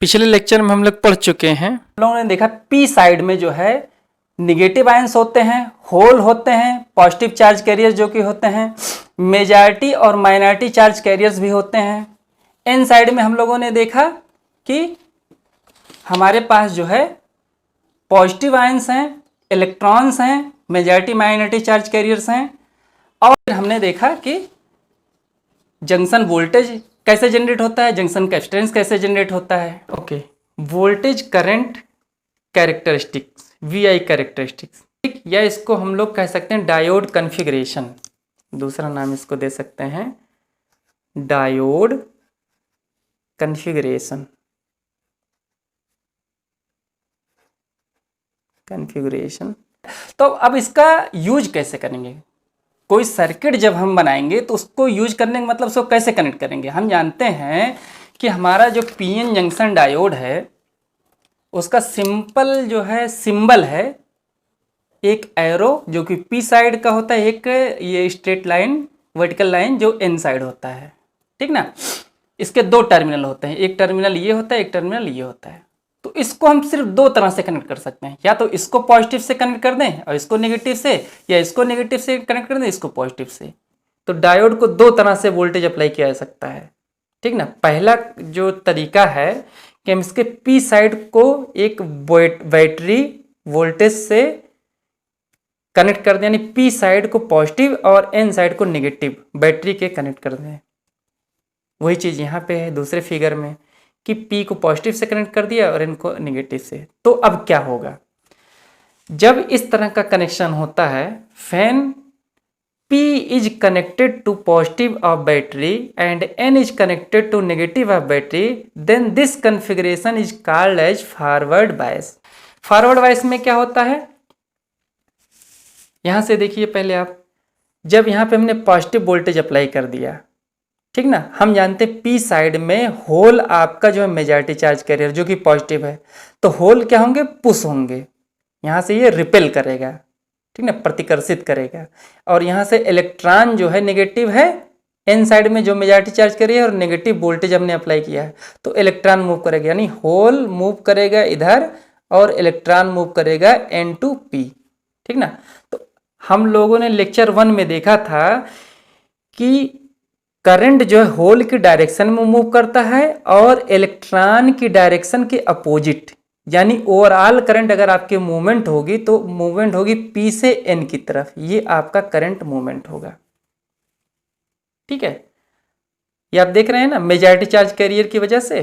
पिछले लेक्चर में हम लोग पढ़ चुके हैं। हम लोगों ने देखा पी साइड में जो है निगेटिव आयंस होते हैं, होल होते हैं, पॉजिटिव चार्ज कैरियर जो कि होते हैं, मेजॉरिटी और माइनॉरिटी चार्ज कैरियर्स भी होते हैं। एन साइड में हम लोगों ने देखा कि हमारे पास जो है पॉजिटिव आयंस हैं, इलेक्ट्रॉन्स हैं, मेजॉरिटी माइनॉरिटी चार्ज कैरियर्स हैं। और हमने देखा कि जंक्शन वोल्टेज कैसे जनरेट होता है, जंक्शन कैपेसिटेंस कैसे जनरेट होता है। Okay, voltage current characteristics, VI characteristics, ठीक, या इसको हम लोग कह सकते हैं डायोड कॉन्फ़िगरेशन। दूसरा नाम इसको दे सकते हैं डायोड कॉन्फ़िगरेशन। तो अब इसका यूज कैसे करेंगे? कोई सर्किट जब हम बनाएंगे तो उसको यूज करने का मतलब उसको कैसे कनेक्ट करेंगे। हम जानते हैं कि हमारा जो पीएन जंक्शन डायोड है उसका सिंपल जो है सिंबल है एक एरो जो कि पी साइड का होता है, एक ये स्ट्रेट लाइन वर्टिकल लाइन जो एन साइड होता है, ठीक ना। इसके दो टर्मिनल होते हैं, एक टर्मिनल ये होता है, एक टर्मिनल ये होता है। तो इसको हम सिर्फ दो तरह से कनेक्ट कर सकते हैं, या तो इसको पॉजिटिव से कनेक्ट कर दें और इसको नेगेटिव से, या इसको नेगेटिव से कनेक्ट कर दें इसको पॉजिटिव से। तो डायोड को दो तरह से वोल्टेज अप्लाई किया जा सकता है, ठीक ना। पहला जो तरीका है कि हम इसके पी साइड को एक बैटरी वोल्टेज से कनेक्ट कर दें, यानी पी साइड को पॉजिटिव और एन साइड को नेगेटिव बैटरी के कनेक्ट कर दें। वही चीज़ यहाँ पे है दूसरे फिगर में कि P को पॉजिटिव से कनेक्ट कर दिया और N को नेगेटिव से। तो अब क्या होगा जब इस तरह का कनेक्शन होता है, when P is connected to positive of battery and N is connected to negative of battery, then this configuration is called as forward bias. Forward bias में क्या होता है, यहां से देखिए पहले आप, जब यहां पे हमने पॉजिटिव वोल्टेज अप्लाई कर दिया, ठीक ना, हम जानते हैं पी साइड में होल आपका जो है मेजॉरिटी चार्ज कैरियर जो कि पॉजिटिव है, तो होल क्या होंगे, पुश होंगे, यहाँ से ये रिपेल करेगा, ठीक ना, प्रतिकर्षित करेगा। और यहाँ से इलेक्ट्रॉन जो है नेगेटिव है, एन साइड में जो मेजॉरिटी चार्ज कैरियर और नेगेटिव वोल्टेज हमने अप्लाई किया है, तो इलेक्ट्रॉन मूव करेगा, यानी होल मूव करेगा इधर और इलेक्ट्रॉन मूव करेगा एन टू पी, ठीक ना। तो हम लोगों ने लेक्चर 1 में देखा था कि करंट जो है होल की डायरेक्शन में मूव करता है और इलेक्ट्रॉन की डायरेक्शन के अपोजिट, यानी ओवरऑल करंट अगर आपके मूवमेंट होगी तो मूवमेंट होगी पी से एन की तरफ, ये आपका करंट मूवमेंट होगा, ठीक है। ये आप देख रहे हैं ना मेजॉरिटी चार्ज कैरियर की वजह से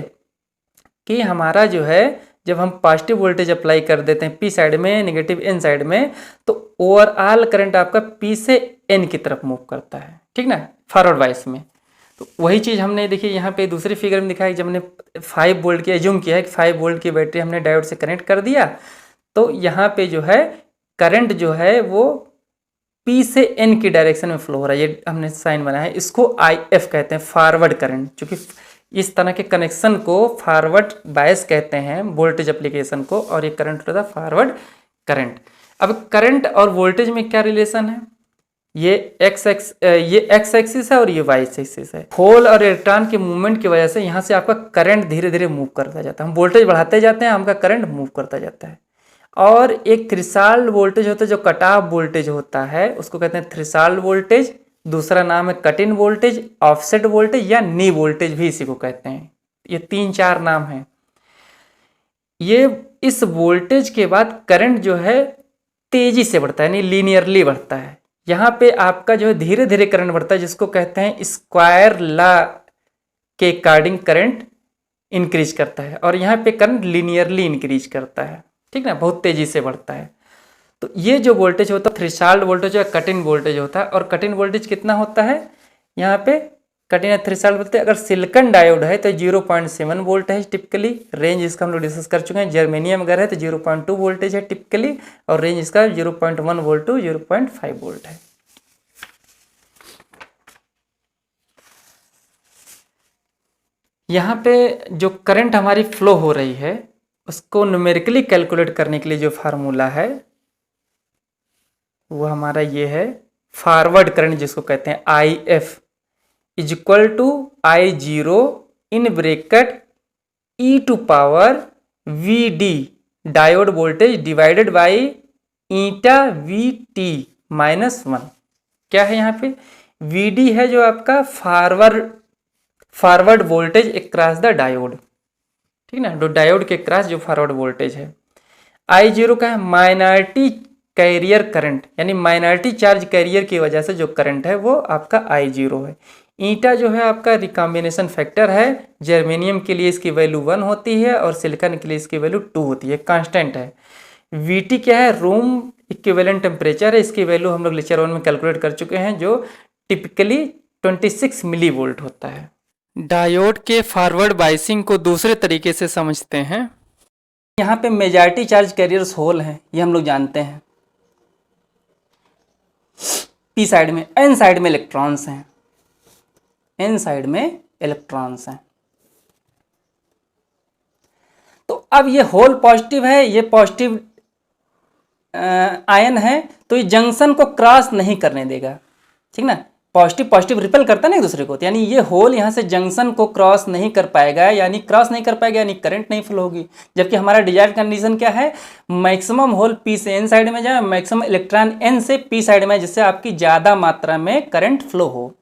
कि हमारा जो है जब हम पॉजिटिव वोल्टेज अप्लाई कर देते हैं पी साइड में, नेगेटिव एन साइड में, तो ओवरऑल करंट आपका पी से एन की तरफ मूव करता है, ठीक ना, फॉरवर्ड बायस में। तो वही चीज़ हमने देखिए यहाँ पे दूसरे फिगर में दिखाया, जब हमने 5 वोल्ट की एज्यूम किया है कि 5 वोल्ट की बैटरी हमने डायोड से कनेक्ट कर दिया, तो यहाँ पे जो है करंट जो है वो पी से एन की डायरेक्शन में फ्लो हो रहा है, ये हमने साइन बनाया है, इसको आई एफ कहते हैं, फॉरवर्ड करंट। चूँकि इस तरह के कनेक्शन को फॉरवर्ड बायस कहते हैं वोल्टेज एप्लीकेशन को, और ये करंट होता है फॉरवर्ड करंट। अब करंट और वोल्टेज में क्या रिलेशन है, ये एक्स एक्सिस है और ये वाई एक्सिस है। होल और इलेक्ट्रॉन के मूवमेंट की वजह से यहाँ से आपका करंट धीरे धीरे मूव करता जाता है, हम वोल्टेज बढ़ाते जाते हैं, हमका करंट मूव करता जाता है। और एक थ्रेशोल्ड वोल्टेज होता है जो कट ऑफ वोल्टेज होता है, उसको कहते हैं थ्रेशोल्ड वोल्टेज। दूसरा नाम है cut in voltage, offset voltage या नी वोल्टेज भी इसी को कहते हैं। ये 3-4 नाम हैं। ये इस वोल्टेज के बाद करंट जो है तेजी से बढ़ता है, यानी लीनियरली बढ़ता है। यहाँ पे आपका जो है धीरे धीरे करंट बढ़ता है, जिसको कहते हैं स्क्वायर लॉ के अकॉर्डिंग करंट इंक्रीज करता है, और यहाँ पे करंट लीनियरली इंक्रीज करता है, ठीक ना, बहुत तेजी से बढ़ता है। तो ये जो वोल्टेज होता है थ्रेशोल्ड वोल्टेज या कट इन वोल्टेज होता है। और कट इन वोल्टेज कितना होता है, यहाँ पे कट इन थ्रेशोल्ड बोलते हैं, अगर सिलिकॉन डायोड है तो 0.7 वोल्ट है टिपिकली, रेंज इसका हम लोग डिस्कस कर चुके हैं। जर्मेनियम अगर है तो 0.2 वोल्टेज है टिपिकली, और रेंज इसका 0.1 वोल्ट टू 0.5 वोल्ट है। यहाँ पे जो करंट हमारी फ्लो हो रही है उसको न्यूमेरिकली कैलकुलेट करने के लिए जो फार्मूला है वो हमारा ये है, फॉरवर्ड करंट जिसको कहते हैं I F is equal to I0 in bracket E to power V D diode voltage divided by eta V T minus 1। क्या है यहाँ पे? वी डी है जो आपका forward voltage across the diode, ठीक ना, जो डायोड के क्रॉस जो फॉरवर्ड वोल्टेज है। आई जीरो का है माइनॉरिटी कैरियर करंट, यानी माइनॉरिटी चार्ज कैरियर की वजह से जो करंट है वो आपका आई जीरो है। ईटा जो है आपका रिकॉम्बिनेशन फैक्टर है, जर्मेनियम के लिए इसकी वैल्यू 1 होती है और सिलिकॉन के लिए इसकी वैल्यू 2 होती है, कांस्टेंट है। वीटी क्या है? रूम इक्विवेलेंट टेम्परेचर है, इसकी वैल्यू हम लोग लेक्चर 1 में कैलकुलेट कर चुके हैं, जो टिपिकली 26 मिली वोल्ट होता है। डायोड के फॉरवर्ड बायसिंग को दूसरे तरीके से समझते हैं। यहाँ पे मेजॉरिटी चार्ज कैरियर्स होल हैं, ये हम लोग जानते हैं। पी साइड में, एन साइड में इलेक्ट्रॉन्स हैं, एन साइड में इलेक्ट्रॉन्स हैं। तो अब ये होल पॉजिटिव है, ये पॉजिटिव आयन है, तो ये जंक्शन को क्रॉस नहीं करने देगा, ठीक ना। पॉजिटिव पॉजिटिव रिपेल करता है ना एक दूसरे को, तो यानी ये होल यहाँ से जंक्शन को क्रॉस नहीं कर पाएगा, यानी क्रॉस नहीं कर पाएगा यानी करंट नहीं फ्लो होगी। जबकि हमारा डिजायर्ड कंडीशन क्या है? मैक्सिमम होल पी से एन साइड में जाए, मैक्सिमम इलेक्ट्रॉन एन से पी साइड में, जिससे आपकी ज़्यादा मात्रा में करंट फ्लो हो,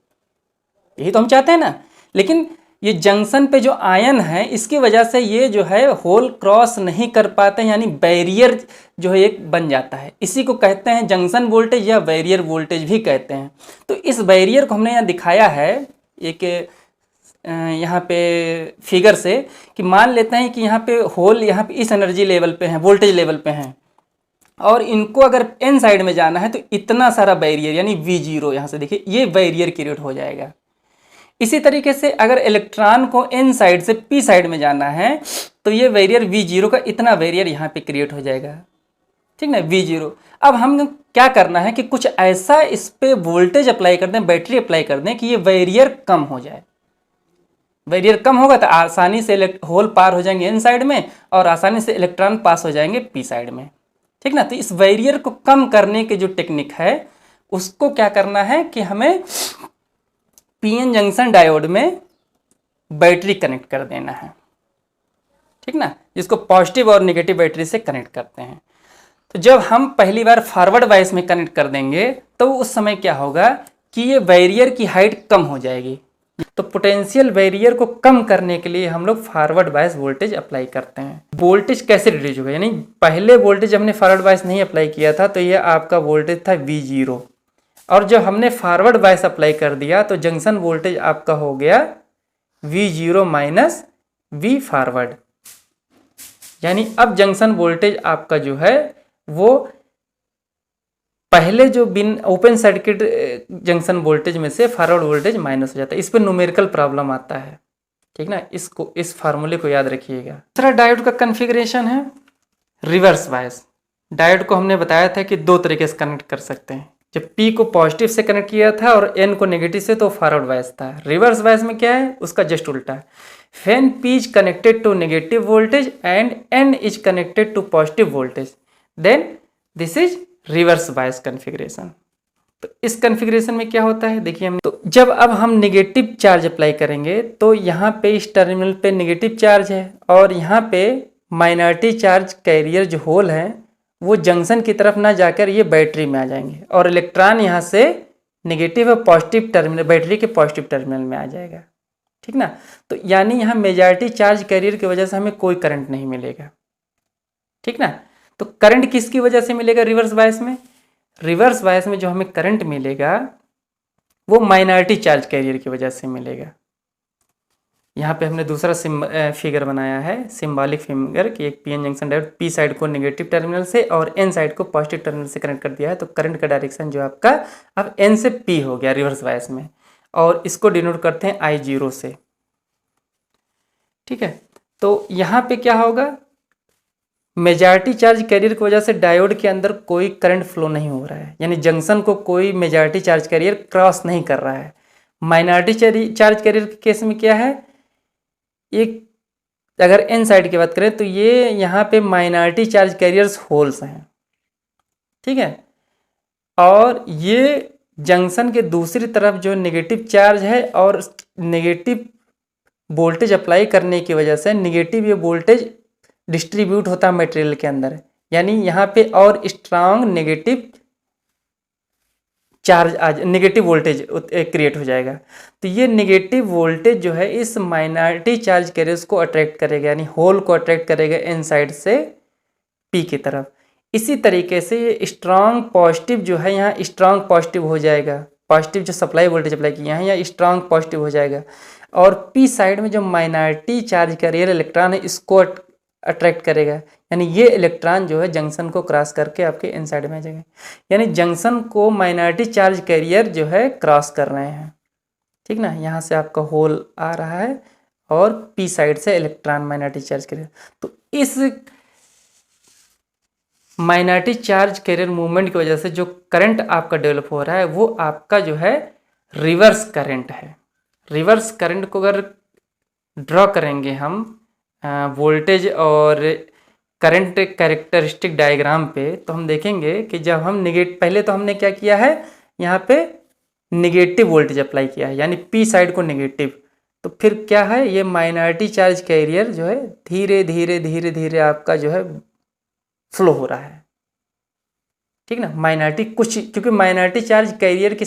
यही तो हम चाहते हैं ना। लेकिन ये जंक्शन पे जो आयन है, इसकी वजह से ये जो है होल क्रॉस नहीं कर पाते हैं, यानी बैरियर जो है एक बन जाता है। इसी को कहते हैं जंक्शन वोल्टेज या बैरियर वोल्टेज भी कहते हैं। तो इस बैरियर को हमने यहाँ दिखाया है एक यहाँ पे फिगर से, कि मान लेते हैं कि यहाँ पे होल यहाँ पे इस एनर्जी लेवल पे हैं, वोल्टेज लेवल पे हैं, और इनको अगर एन साइड में जाना है तो इतना सारा बैरियर, यानी वी जीरो, यहाँ से देखिए ये बैरियर क्रिएट हो जाएगा। इसी तरीके से अगर इलेक्ट्रॉन को एन साइड से पी साइड में जाना है तो ये बैरियर वी जीरो का इतना बैरियर यहाँ पे क्रिएट हो जाएगा, ठीक ना, वी जीरो। अब हम क्या करना है कि कुछ ऐसा इस पे वोल्टेज अप्लाई कर दें, बैटरी अप्लाई कर दें कि ये बैरियर कम हो जाए। बैरियर कम होगा तो आसानी से होल पार हो जाएंगे एन साइड में और आसानी से इलेक्ट्रॉन पास हो जाएंगे पी साइड में, ठीक ना। तो इस बैरियर को कम करने की जो टेक्निक है उसको क्या करना है कि हमें पीएन जंक्शन डायोड में बैटरी कनेक्ट कर देना है, ठीक ना, जिसको पॉजिटिव और नेगेटिव बैटरी से कनेक्ट करते हैं। तो जब हम पहली बार फॉरवर्ड बायस में कनेक्ट कर देंगे तो उस समय क्या होगा कि ये बैरियर की हाइट कम हो जाएगी। तो पोटेंशियल बैरियर को कम करने के लिए हम लोग फॉरवर्ड बायस वोल्टेज अप्लाई करते हैं। वोल्टेज कैसे रिड्यूस होगा? यानी पहले वोल्टेज हमने फॉरवर्ड बायस नहीं अप्लाई किया था तो ये आपका वोल्टेज था वी जीरो, और जब हमने फॉरवर्ड बायस अप्लाई कर दिया तो जंक्शन वोल्टेज आपका हो गया V zero minus V forward. यानी अब जंक्शन वोल्टेज आपका जो है वो पहले जो बिन ओपन सर्किट जंक्शन वोल्टेज में से फॉरवर्ड वोल्टेज माइनस हो जाता है। इस पर न्यूमेरिकल प्रॉब्लम आता है, ठीक ना, इसको इस फार्मूले को याद रखिएगा। दूसरा डायोड का कन्फिग्रेशन है रिवर्स बायस। डायोड को हमने बताया था कि दो तरीके से कनेक्ट कर सकते हैं। जब P को पॉजिटिव से कनेक्ट किया था और N को नेगेटिव से, तो फॉरवर्ड बायस था। रिवर्स बायस में क्या है? उसका जस्ट उल्टा है। When P is connected to negative voltage and N is connected to positive voltage, then this is reverse bias configuration। तो इस कन्फिग्रेशन में क्या होता है देखिए, हम तो जब अब हम नेगेटिव चार्ज अप्लाई करेंगे तो यहाँ पे इस टर्मिनल पे नेगेटिव चार्ज है और यहाँ पे माइनॉरिटी चार्ज कैरियर जो होल है वो जंक्शन की तरफ ना जाकर ये बैटरी में आ जाएंगे और इलेक्ट्रॉन यहाँ से नेगेटिव और पॉजिटिव टर्मिनल, बैटरी के पॉजिटिव टर्मिनल में आ जाएगा, ठीक ना। तो यानी यहाँ मेजॉरिटी चार्ज कैरियर की वजह से हमें कोई करंट नहीं मिलेगा, ठीक ना। तो करंट किसकी वजह से मिलेगा रिवर्स बायस में? रिवर्स बायस में जो हमें करंट मिलेगा वो माइनॉरिटी चार्ज कैरियर की वजह से मिलेगा। यहाँ पे हमने दूसरा फिगर बनाया है, सिंबॉलिक फिगर, कि एक PN junction diode P side को नेगेटिव टर्मिनल से और एन साइड को पॉजिटिव टर्मिनल से कनेक्ट कर दिया है। तो करंट का डायरेक्शन जो आपका अब एन से पी हो गया रिवर्स बायस में, और इसको डिनोट करते हैं आई जीरो से, ठीक है। तो यहाँ पे क्या होगा, मेजॉरिटी चार्ज कैरियर की वजह से डायोड के अंदर कोई करंट फ्लो नहीं हो रहा है, यानी जंक्शन को कोई मेजॉरिटी चार्ज कैरियर क्रॉस नहीं कर रहा है। माइनॉरिटी चार्ज कैरियर के केस में क्या है, एक अगर एन साइड की बात करें तो ये यहाँ पे माइनॉरिटी चार्ज कैरियर्स होल्स हैं, ठीक है, और ये जंक्शन के दूसरी तरफ जो नेगेटिव चार्ज है और नेगेटिव वोल्टेज अप्लाई करने की वजह से नेगेटिव ये वोल्टेज डिस्ट्रीब्यूट होता है मटेरियल के अंदर, यानी यहाँ पे और strong negative charge negative voltage create हो जाएगा। तो ये नेगेटिव वोल्टेज जो है इस माइनॉरिटी चार्ज कैरियर्स को अट्रैक्ट करेगा, यानी होल को अट्रैक्ट करेगा इनसाइड से पी की तरफ। इसी तरीके से ये स्ट्रांग पॉजिटिव जो है यहाँ स्ट्रांग पॉजिटिव हो जाएगा, पॉजिटिव जो सप्लाई वोल्टेज अप्लाई किया है यहाँ स्ट्रांग पॉजिटिव हो जाएगा, और पी साइड में जो माइनॉरिटी चार्ज कैरियर इलेक्ट्रॉन है इसको अट्रैक्ट करेगा, यानी ये इलेक्ट्रॉन जो है जंक्शन को क्रॉस करके आपके इनसाइड में आ जाएंगे, यानी जंक्शन को माइनॉरिटी चार्ज कैरियर जो है क्रॉस कर रहे हैं। ठीक ना, यहाँ से आपका होल आ रहा है और पी साइड से इलेक्ट्रॉन माइनॉरिटी चार्ज कैरियर। तो इस माइनॉरिटी चार्ज कैरियर मूवमेंट की वजह से जो करंट आपका डेवलप हो रहा है वो आपका जो है रिवर्स करंट है। रिवर्स करंट को अगर ड्रॉ करेंगे हम वोल्टेज और करंट कैरेक्टरिस्टिक डायग्राम पे, तो हम देखेंगे कि जब हम पहले तो हमने क्या किया है, यहाँ पे निगेटिव वोल्टेज अप्लाई किया है, यानी पी साइड को नेगेटिव। तो फिर क्या है, ये माइनॉरिटी चार्ज कैरियर जो है धीरे धीरे धीरे धीरे आपका जो है फ्लो हो रहा है। ठीक ना, माइनॉरिटी कुछ, क्योंकि माइनॉरिटी चार्ज कैरियर की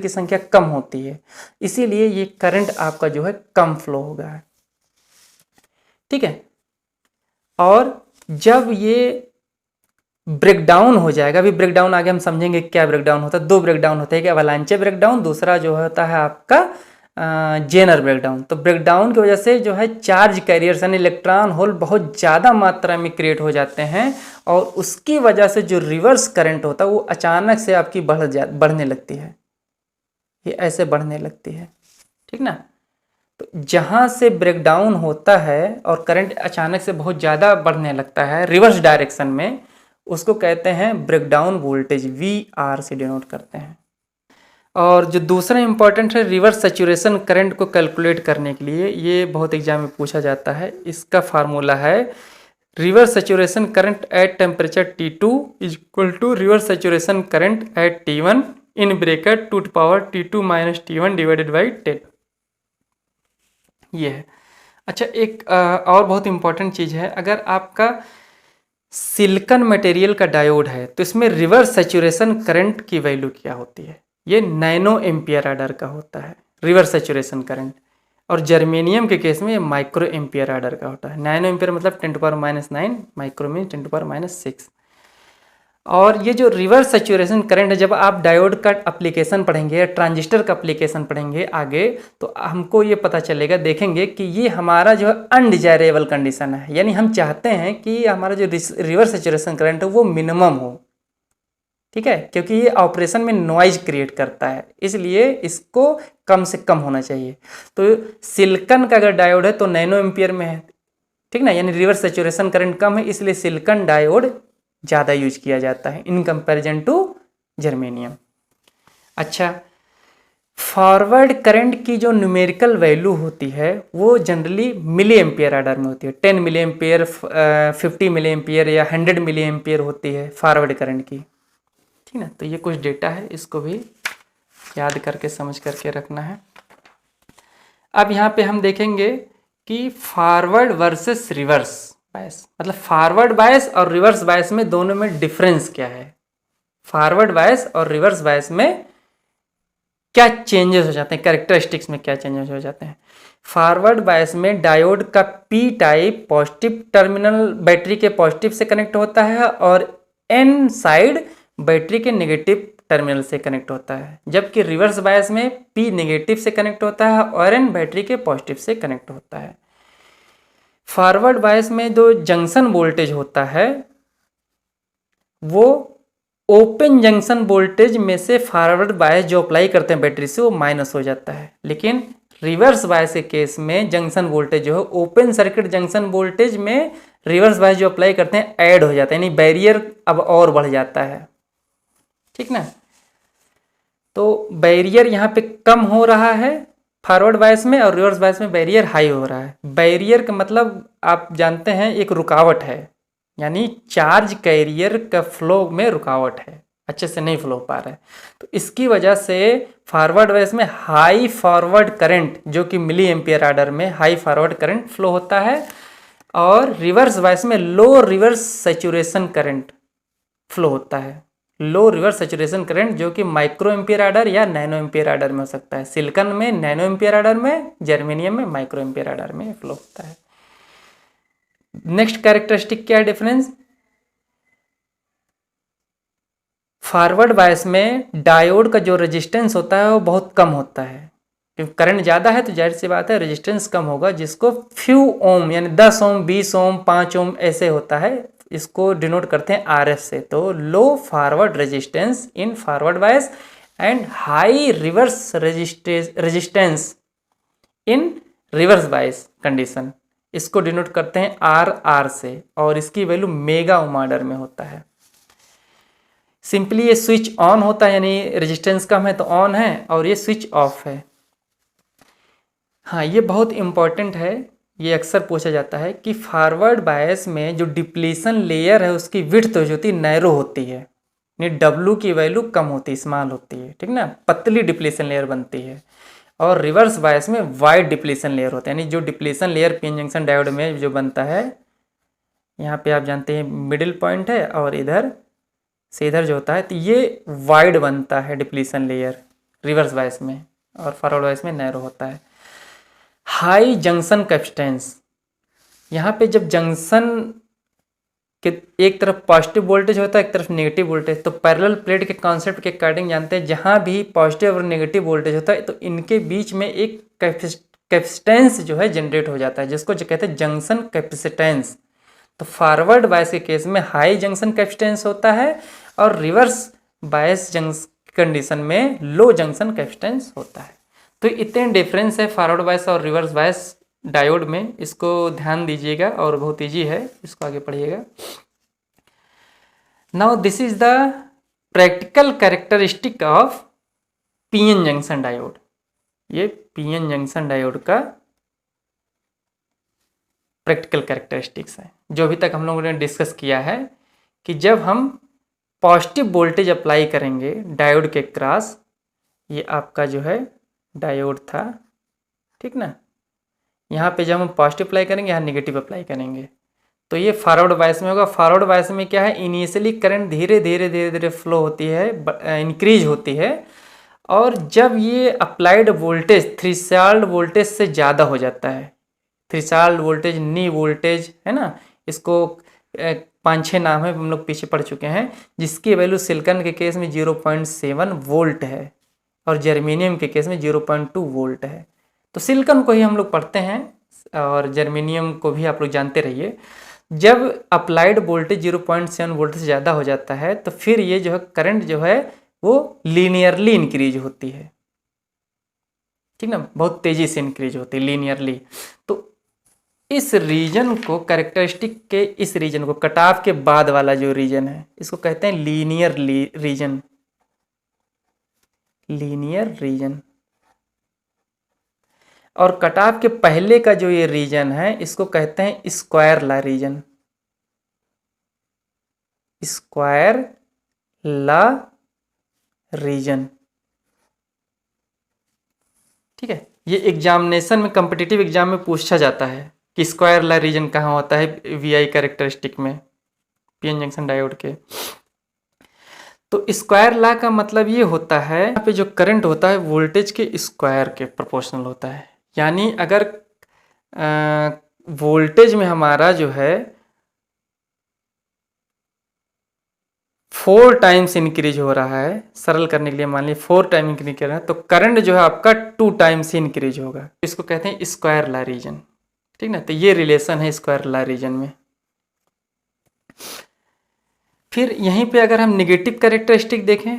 संख्या कम होती है, इसीलिए ये करंट आपका जो है कम फ्लो होगा। ठीक है, और जब ये ब्रेकडाउन हो जाएगा, अभी ब्रेकडाउन आगे हम समझेंगे क्या ब्रेकडाउन होता है। दो ब्रेकडाउन होते हैं, एक एवलांचे ब्रेकडाउन, दूसरा जो होता है आपका जेनर ब्रेकडाउन। तो ब्रेकडाउन की वजह से जो है चार्ज कैरियर्स यानी इलेक्ट्रॉन होल बहुत ज़्यादा मात्रा में क्रिएट हो जाते हैं, और उसकी वजह से जो रिवर्स करंट होता है वो अचानक से आपकी बढ़ने लगती है, ये ऐसे बढ़ने लगती है। ठीक ना, तो जहाँ से ब्रेकडाउन होता है और करंट अचानक से बहुत ज़्यादा बढ़ने लगता है रिवर्स डायरेक्शन में, उसको कहते हैं ब्रेकडाउन वोल्टेज, VR से डिनोट करते हैं। और जो दूसरा इंपॉर्टेंट है रिवर्स सैचुरेशन करंट को कैलकुलेट करने के लिए, ये बहुत एग्जाम में पूछा जाता है। इसका फार्मूला है reverse saturation current at temperature T2 is equal to reverse saturation current at T1 in bracket 2 to power T2 minus T1 divided by 10। ये है। अच्छा, एक और बहुत इंपॉर्टेंट चीज़ है, अगर आपका सिलिकॉन मटेरियल का डायोड है तो इसमें रिवर्स सैचुरेशन करंट की वैल्यू क्या होती है, ये नैनो एम्पियर आर्डर का होता है रिवर्स सैचुरेशन करंट, और जर्मेनियम के केस में ये माइक्रो एम्पियर आर्डर का होता है। नैनो एम्पियर मतलब 10⁻⁹, माइक्रो में 10⁻�6। और ये जो रिवर्स सैचुरेशन करंट है, जब आप डायोड का एप्लीकेशन पढ़ेंगे या ट्रांजिस्टर का एप्लीकेशन पढ़ेंगे आगे, तो हमको ये पता चलेगा, देखेंगे कि ये हमारा जो है अनडिजायरेबल कंडीशन है, यानी हम चाहते हैं कि हमारा जो रिवर्स सैचुरेशन करंट है वो मिनिमम हो। ठीक है, क्योंकि ये ऑपरेशन में नॉइज क्रिएट करता है, इसलिए इसको कम से कम होना चाहिए। तो सिलिकॉन का अगर डायोड है तो नैनो एम्पियर में है, ठीक ना, यानी रिवर्स सैचुरेशन करंट कम है, इसलिए सिलिकॉन डायोड ज़्यादा यूज किया जाता है इन कंपैरिजन टू जर्मेनियम। अच्छा, फॉरवर्ड करंट की जो न्यूमेरिकल वैल्यू होती है वो जनरली मिली एम्पियर आर्डर में होती है, 10 मिली एम्पियर, 50 मिली एम्पियर या 100 मिली एम्पियर होती है फॉरवर्ड करंट की। ठीक ना, तो ये कुछ डेटा है, इसको भी याद करके समझ करके रखना है। अब यहाँ पे हम देखेंगे कि फॉरवर्ड वर्सेस रिवर्स बायस, मतलब फॉरवर्ड बायस और रिवर्स बायस में दोनों में डिफरेंस क्या है, फॉरवर्ड बायस और रिवर्स बायस में क्या चेंजेस हो जाते हैं, कैरेक्टरिस्टिक्स में क्या चेंजेस हो जाते हैं। फॉरवर्ड बायस में डायोड का P type positive terminal battery के पॉजिटिव से कनेक्ट होता है और एन साइड बैटरी के नेगेटिव टर्मिनल से कनेक्ट होता है, जबकि रिवर्स बायस में पी नेगेटिव से कनेक्ट होता है और एन बैटरी के पॉजिटिव से कनेक्ट होता है। फॉरवर्ड बायस में जो जंक्शन वोल्टेज होता है वो ओपन जंक्शन वोल्टेज में से फॉरवर्ड बायस जो अप्लाई करते हैं बैटरी से वो माइनस हो जाता है, लेकिन रिवर्स बायस के केस में जंक्शन वोल्टेज जो है ओपन सर्किट जंक्शन वोल्टेज में रिवर्स बायस जो अप्लाई करते हैं ऐड हो जाता है, यानी बैरियर अब और बढ़ जाता है। ठीक ना, तो बैरियर यहाँ पे कम हो रहा है फॉरवर्ड बायस में और रिवर्स बायस में बैरियर हाई हो रहा है। बैरियर का मतलब आप जानते हैं एक रुकावट है, यानी चार्ज कैरियर का फ्लो में रुकावट है। अच्छे से नहीं फ्लो हो पा रहा है। तो इसकी वजह से फॉरवर्ड वाइस में हाई फॉरवर्ड करंट जो कि मिली एम्पियर आर्डर में हाई फॉरवर्ड करंट फ्लो होता है, और रिवर्स वाइस में लो रिवर्स सैचुरेशन करंट फ्लो होता है। लो रिवर्स सैचुरेशन करंट जो कि माइक्रो एम्पियर आर्डर या नैनो एम्पियर आर्डर में हो सकता है। सिलिकॉन में नैनो एम्पियर आर्डर में, जर्मेनियम में माइक्रो एम्पियर आर्डर में फ्लो होता है। नेक्स्ट कैरेक्टरिस्टिक क्या है डिफरेंस? फॉरवर्ड बायस में डायोड का जो रेजिस्टेंस होता है वो बहुत कम होता है, क्योंकि करंट ज़्यादा है तो जाहिर सी बात है रेजिस्टेंस कम होगा, जिसको फ्यू ओम यानी 10 ओम, 20 ओम, 5 ओम ऐसे होता है। इसको डिनोट करते हैं आरएफ से। तो low forward resistance in forward bias and high reverse resistance in reverse bias condition, इसको डिनोट करते हैं आर से, और इसकी वैल्यू मेगा ओम ऑर्डर में होता है। सिंपली ये स्विच ऑन होता है, यानी रेजिस्टेंस कम है तो ऑन है, और ये स्विच ऑफ है। हाँ, ये बहुत इंपॉर्टेंट है, ये अक्सर पूछा जाता है कि फॉरवर्ड बायस में जो डिप्लीशन लेयर है उसकी विड्थ जो होती है नैरो होती है, यानी डब्लू की वैल्यू कम होती है, स्मॉल होती है, ठीक ना, पतली डिप्लीशन लेयर बनती है। और रिवर्स बायस में वाइड डिप्लीशन लेयर होता है, यानी जो depletion layer PN junction diode में जो बनता है, यहाँ पे आप जानते हैं मिडिल पॉइंट है और इधर से इधर जो होता है, तो ये वाइड बनता है डिप्लीशन लेयर रिवर्स बायस में, और फॉरवर्ड बायस में नैरो होता है। हाई जंक्शन कैपेसिटेंस, यहाँ पे जब जंक्शन के एक तरफ पॉजिटिव वोल्टेज होता है एक तरफ नेगेटिव वोल्टेज, तो पैरेलल प्लेट के कॉन्सेप्ट के अकॉर्डिंग जानते हैं जहाँ भी पॉजिटिव और नेगेटिव वोल्टेज होता है तो इनके बीच में एक कैपेसिटेंस जो है जनरेट हो जाता है, जिसको जो कहते हैं जंक्शन कैपेसिटेंस। तो फॉरवर्ड बायस के केस में हाई जंक्शन कैपेसिटेंस होता है, और रिवर्स बायस कंडीशन में लो जंक्शन कैपेसिटेंस होता है। तो इतने डिफरेंस है फॉरवर्ड बायस और रिवर्स बायस डायोड में, इसको ध्यान दीजिएगा और बहुत ईजी है, इसको आगे पढ़िएगा। Now this is the practical characteristic of PN junction diode. ये पीएन जंक्शन डायोड का प्रैक्टिकल कैरेक्टरिस्टिक्स है जो अभी तक हम लोगों ने डिस्कस किया है, कि जब हम पॉजिटिव वोल्टेज अप्लाई करेंगे डायोड के क्रॉस, ये आपका जो है डायोड था, ठीक ना, यहाँ पे जब हम पॉजिटिव अप्लाई करेंगे यहाँ नेगेटिव अप्लाई करेंगे, तो ये फॉरवर्ड बायस में होगा। फॉरवर्ड बायस में क्या है, इनिशियली करंट धीरे धीरे फ्लो होती है, इंक्रीज होती है, और जब ये अप्लाइड वोल्टेज थ्रेशोल्ड वोल्टेज से ज़्यादा हो जाता है, थ्रेशोल्ड वोल्टेज, नी वोल्टेज है ना, इसको 5-6 नाम है, हम लोग पीछे पढ़ चुके हैं, जिसकी वैल्यू सिलिकॉन के केस में 0.7 वोल्ट है और जर्मेनियम के केस में 0.2 वोल्ट है। तो सिलिकॉन को ही हम लोग पढ़ते हैं और जर्मेनियम को भी आप लोग जानते रहिए। जब अप्लाइड वोल्टेज 0.7 वोल्ट से ज़्यादा हो जाता है तो फिर ये जो है करंट जो है वो लीनियरली इंक्रीज होती है, ठीक ना, बहुत तेज़ी से इंक्रीज होती है लीनियरली। तो इस रीजन को, कैरेक्टरिस्टिक के इस रीजन को, कट ऑफ के बाद वाला जो रीजन है इसको कहते हैं लीनियर रीजन, लीनियर रीजन। और कट ऑफ के पहले का जो ये रीजन है इसको कहते हैं स्क्वायर ला रीजन, स्क्वायर ला रीजन, ठीक है। ये एग्जामिनेशन में, कॉम्पिटिटिव एग्जाम में पूछा जाता है कि स्क्वायर ला रीजन कहाँ होता है वीआई कैरेक्टरिस्टिक में पीएन जंक्शन डायोड के। तो स्क्वायर ला का मतलब ये होता है, यहाँ पे जो करंट होता है वोल्टेज के स्क्वायर के प्रोपोर्शनल होता है, यानी अगर वोल्टेज में हमारा जो है 4 टाइम्स इंक्रीज हो रहा है, सरल करने के लिए मान लीजिए 4 टाइम इंक्रीज कर रहा है, तो करंट जो है आपका 2 टाइम्स ही इंक्रीज होगा। इसको कहते हैं स्क्वायर ला रीजन, ठीक ना। तो ये रिलेशन है स्क्वायर ला रीजन में। फिर यहीं पे अगर हम नेगेटिव कैरेक्टरिस्टिक देखें,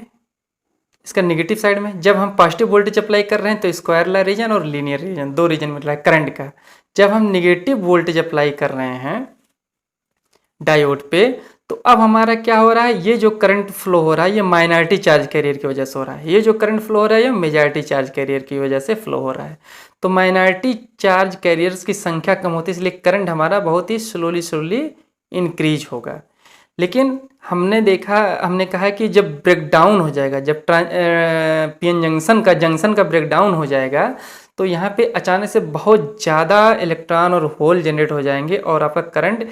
इसका नेगेटिव साइड में जब हम पॉजिटिव वोल्टेज अप्लाई कर रहे हैं तो स्क्वायर ला रीजन और लीनियर रीजन, 2 रीजन मिल रहा है करंट का। जब हम नेगेटिव वोल्टेज अप्लाई कर रहे हैं डायोड पे, तो अब हमारा क्या हो रहा है, ये जो करंट फ्लो हो रहा है ये माइनॉरिटी चार्ज कैरियर की वजह से हो रहा है, ये जो करंट फ्लो हो रहा है ये मेजॉरिटी चार्ज कैरियर की वजह से फ्लो हो रहा है। तो माइनॉरिटी चार्ज कैरियर्स की संख्या कम होती है, इसलिए करंट हमारा बहुत ही स्लोली इंक्रीज होगा। लेकिन हमने कहा कि जब ब्रेक डाउन हो जाएगा, जब पीएन जंक्शन का ब्रेक डाउन हो जाएगा, तो यहाँ पे अचानक से बहुत ज़्यादा इलेक्ट्रॉन और होल जनरेट हो जाएंगे और आपका करंट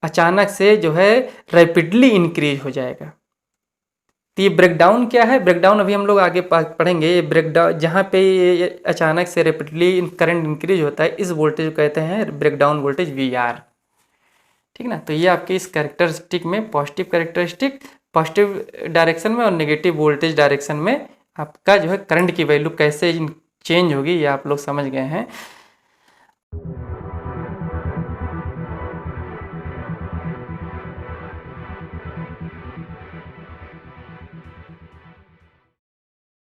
अचानक से जो है रैपिडली इंक्रीज हो जाएगा। तो ये ब्रेकडाउन क्या है? ब्रेकडाउन अभी हम लोग आगे पढ़ेंगे। ये ब्रेकडाउन जहाँ पे ये अचानक से रैपिडली करंट इंक्रीज होता है, इस वोल्टेज को कहते हैं ब्रेकडाउन वोल्टेज VR। ठीक ना। तो ये आपके इस कैरेक्टरिस्टिक में पॉजिटिव डायरेक्शन में और नेगेटिव वोल्टेज डायरेक्शन में आपका जो है करंट की वैल्यू कैसे चेंज होगी, ये आप लोग समझ गए हैं।